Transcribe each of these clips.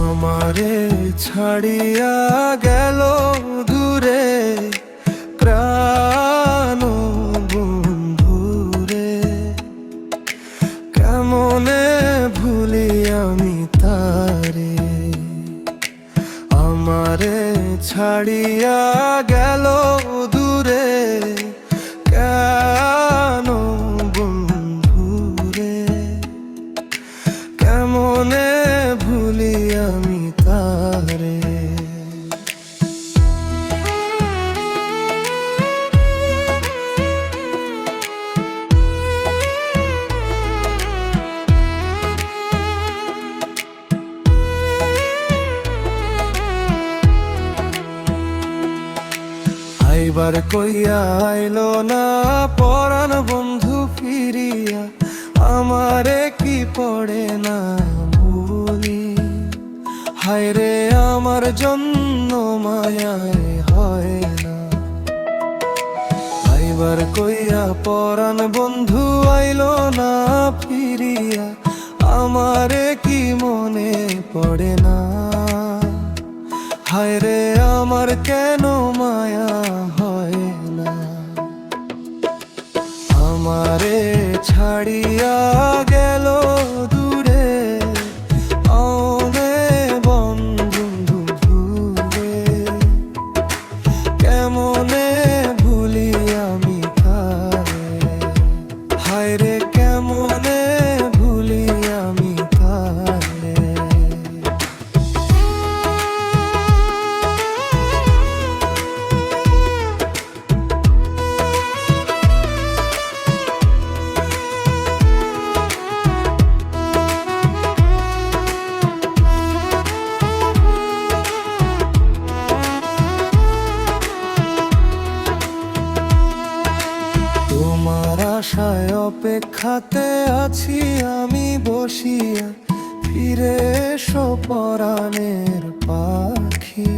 আমারে ছাড়িয়া গেল দূরে প্রাণ বন্ধুরে, কেমনে ভুলি আমি তারে। আমারে ছাড়িয়া গেল দূরে কেন বন্ধুরে, কেমনে ভুলি আমি তারে। আইবার কইয়া আইলো না পরাণ বন্ধু ফিরিয়া, আমারে কি পড়ে না ভুলি। হায়রে আমার জন্য মায়ায় হয় না। আইবার কইয়া পরাণ বন্ধু আইলো না ফিরিয়া, আমারে কি মনে পড়ে না। হায়রে আমার কেন মায়া হয় না। আমারে ছাড়িয়া গেল দূরে আনে বন্ধু দূরে, কেমনে ভুলি আমি তারে। হায়রে কেমনে ভুলি আমি তারে। তোমার আশায় অপেক্ষাতে আছি আমি বসিয়া, ফিরে এসো পরাণের পাখি।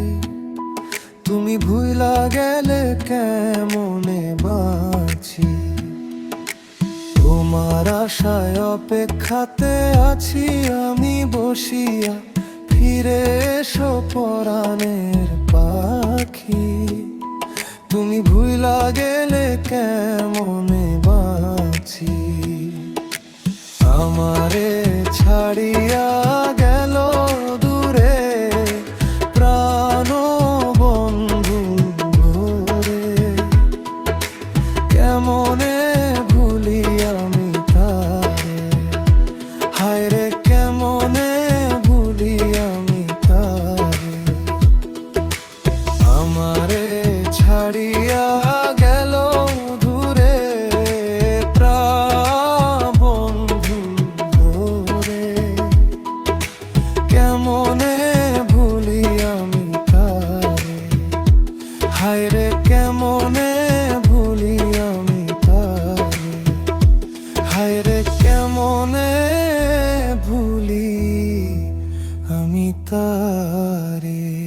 তুমি ভুইলা গেলে কেমনে বাঁচি। তোমার আশায় অপেক্ষাতে আছি আমি বসিয়া, ফিরে এসো পরাণের পাখি। তুমি ভুইলা গেলে কেমনে বাঁচি। আমারে ছাড়িয়া গেল দূরে প্রাণ বন্ধু ঘরে, কেমনে ভুলি আমি তারে। হায়রে কেমনে ভুলি আমি তারে। আমারে ছাড়িয়া গেল দূরে প্রাণ বন্ধু ঘরে, কেমনে ভুলি আমি তারে। হায়রে কেমনে ভুলি আমি তারে। হায়রে কেমনে ভুলি আমি তারে।